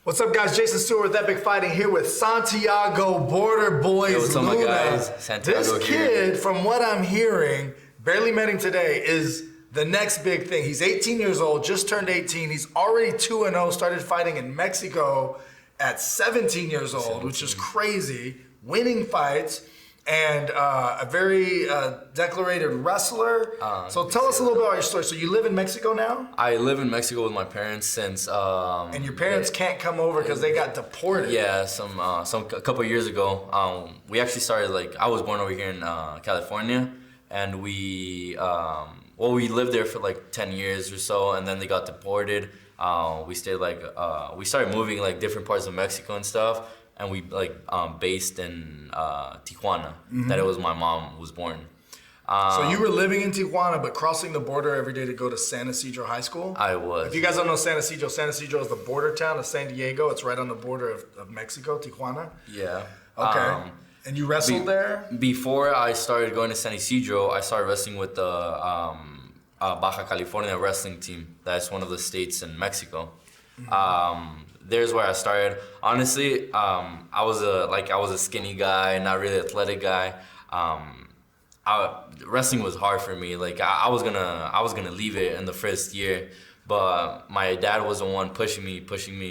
What's up, guys? Jason Stewart with Epic Fighting here with Santiago Border Boys. Yo, what's up, my Luna. guys? Santiago This kid, here. from what I'm hearing, barely met him today, is the next big thing. He's 18 years old, just turned 18. He's already 2-0, started fighting in Mexico at 17 years old, which is crazy. Winning fights. And a very declarated wrestler. So tell us a little bit about your story. So you live in Mexico now? I live in Mexico with my parents since. And your parents can't come over because they got deported. Yeah, a couple of years ago. We actually started I was born over here in California, and we lived there for 10 years or so, and then they got deported. We stayed we started moving different parts of Mexico and stuff. And we based in Tijuana. Mm-hmm. That it was my mom was born. So you were living in Tijuana, but crossing the border every day to go to San Isidro High School? I was. If you guys don't know San Isidro is the border town of San Diego. It's right on the border of Mexico, Tijuana. Yeah. Okay. And you wrestled there? Before I started going to San Isidro, I started wrestling with the Baja California wrestling team. That's one of the states in Mexico. Mm-hmm. There's where I started. Honestly, I was a skinny guy, not really athletic guy. Wrestling was hard for me. I was gonna leave it in the first year, but my dad was the one pushing me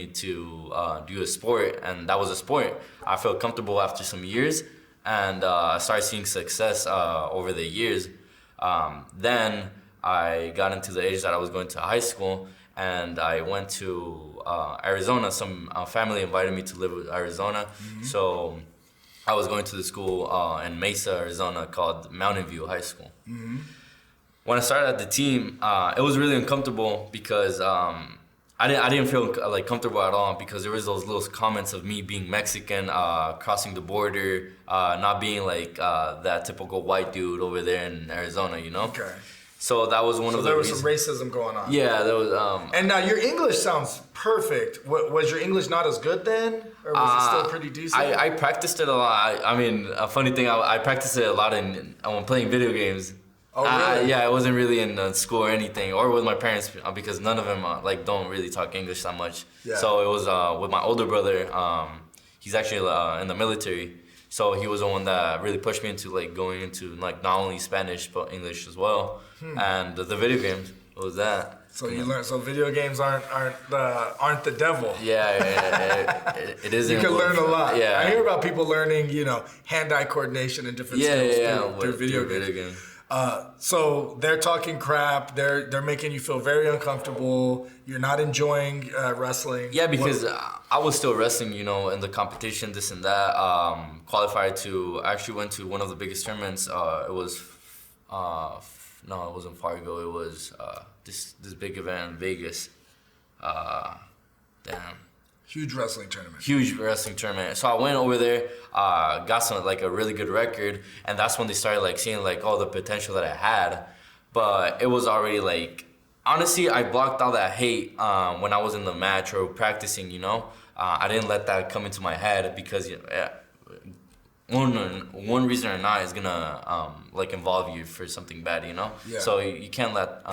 to do a sport, and that was a sport. I felt comfortable after some years, and I started seeing success over the years. Then I got into the age that I was going to high school, and I went to Arizona. Some family invited me to live in Arizona. Mm-hmm. So I was going to the school in Mesa, Arizona called Mountain View High School. Mm-hmm. When I started at the team, it was really uncomfortable because I didn't feel comfortable at all because there was those little comments of me being Mexican, crossing the border, not being that typical white dude over there in Arizona, you know? Okay. So that was one of the reasons. So there was some racism going on. Yeah, there was. And now your English sounds perfect. Was your English not as good then? Or was it still pretty decent? I practiced it a lot. I mean, a funny thing, I practiced it a lot when playing video games. Oh, really? Yeah, I wasn't really in school or anything, or with my parents because none of them don't really talk English that much. Yeah. So it was with my older brother. He's actually in the military. So he was the one that really pushed me into going into not only Spanish but English as well. And the video games was that. So you learned. So video games aren't the devil. Yeah, it isn't. You can learn a lot. Yeah, I hear about people learning, hand-eye coordination and different skills through video games. So they're talking crap. They're making you feel very uncomfortable. You're not enjoying wrestling. Yeah, because I was still wrestling, in the competition, this and that. Qualified to actually went to one of the biggest tournaments. It was, no, it wasn't Fargo. It was this big event in Vegas. Damn. Huge wrestling tournament. Huge wrestling tournament. So I went over there, got some a really good record, and that's when they started seeing all the potential that I had. But it was already honestly, I blocked all that hate when I was in the match or practicing. I didn't let that come into my head because one reason or not is gonna involve you for something bad. Yeah. So you can't let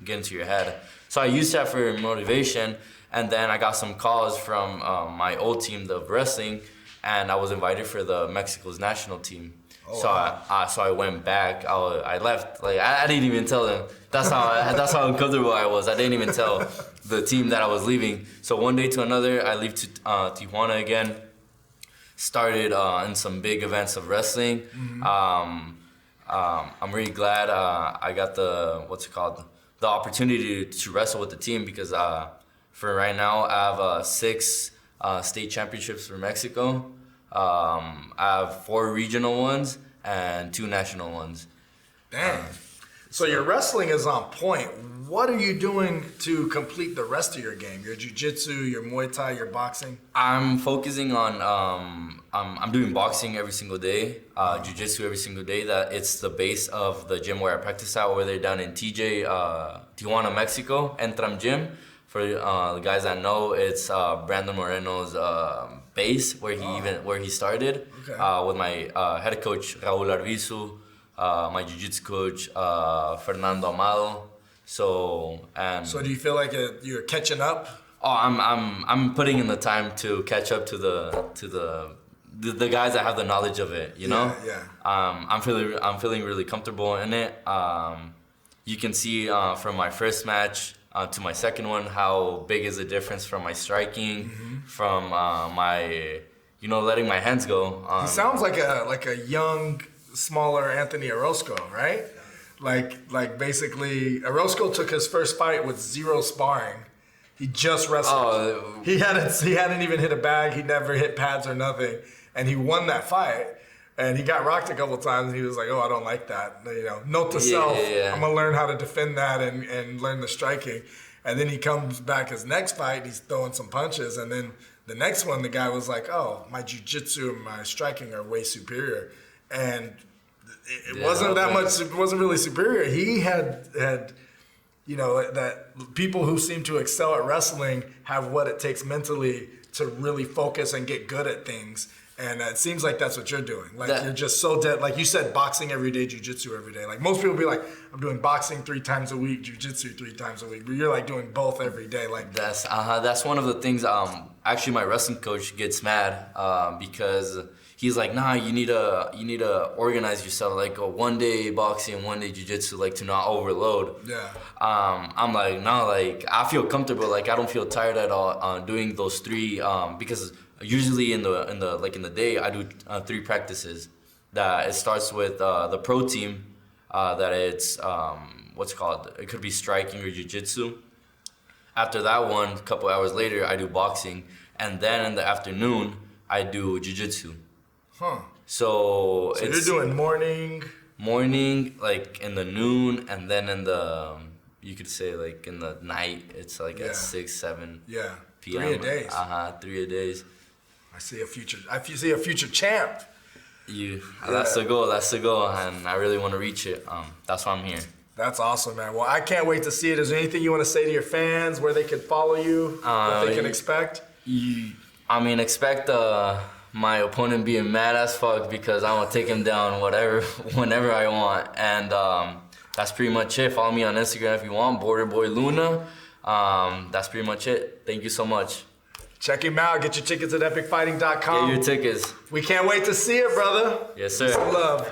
get into your head. So I used that for motivation. And then I got some calls from my old team of wrestling, and I was invited for the Mexico's national team. Oh, so wow. So I went back. I left. I didn't even tell them. That's how uncomfortable I was. I didn't even tell the team that I was leaving. So one day to another, I leave to Tijuana again. Started in some big events of wrestling. Mm-hmm. I'm really glad I got the opportunity to wrestle with the team because. For right now, I have 6 state championships for Mexico. I have 4 regional ones and 2 national ones. Damn. So your wrestling is on point. What are you doing to complete the rest of your game? Your jiu-jitsu, your Muay Thai, your boxing? I'm focusing on, I'm doing boxing every single day, jiu-jitsu every single day. That it's the base of the gym where I practice at over there down in Tijuana, Mexico, Entram gym. For the guys that know, it's Brandon Moreno's base where he started. Okay. With my head coach Raul Arvizu, my jiu-jitsu coach Fernando Amado. So do you feel like you're catching up? Oh, I'm putting in the time to catch up to the guys that have the knowledge of it. You know. Yeah. I'm feeling really comfortable in it. You can see from my first match to my second one how big is the difference from my striking, from my letting my hands go. He sounds like a young, smaller Anthony Orozco, right? Like basically, Orozco took his first fight with zero sparring. He just wrestled. He hadn't even hit a bag. He never hit pads or nothing, and he won that fight. And he got rocked a couple times. And he was like, "Oh, I don't like that." Note to self: I'm gonna learn how to defend that and learn the striking. And then he comes back his next fight. He's throwing some punches, and then the next one, the guy was like, "Oh, my jiu-jitsu and my striking are way superior," and it wasn't that much. It wasn't really superior. He had that people who seem to excel at wrestling have what it takes mentally to really focus and get good at things. And it seems like that's what you're doing. You're just so dead. Like you said, boxing every day, jiu-jitsu every day. Like most people be like, I'm doing boxing 3 times a week, jiu-jitsu 3 times a week. But you're like doing both every day. Like that's one of the things. Actually, my wrestling coach gets mad because he's like, nah, you need to organize yourself. Like one day boxing, one day jiu-jitsu, like to not overload. Yeah. I'm like, no, like I feel comfortable. Like I don't feel tired at all doing those 3 because. Usually in the day I do 3 practices. That it starts with the pro team. That it's what's it called? It could be striking or jiu-jitsu. After that one, a couple hours later, I do boxing, and then in the afternoon I do jiu-jitsu. Huh. So you're doing morning, like in the noon, and then in the you could say like in the night. It's like at 6, 7 p.m. 3 a days. 3 a days. I see a future champ. That's the goal. That's the goal, and I really want to reach it. That's why I'm here. That's awesome, man. Well, I can't wait to see it. Is there anything you want to say to your fans, where they can follow you, what they can expect? Expect my opponent being mad as fuck because I'm gonna take him down whenever I want, and that's pretty much it. Follow me on Instagram if you want, Border Boy Luna. That's pretty much it. Thank you so much. Check him out. Get your tickets at epicfighting.com. Get your tickets. We can't wait to see it, brother. Yes, sir. Some love.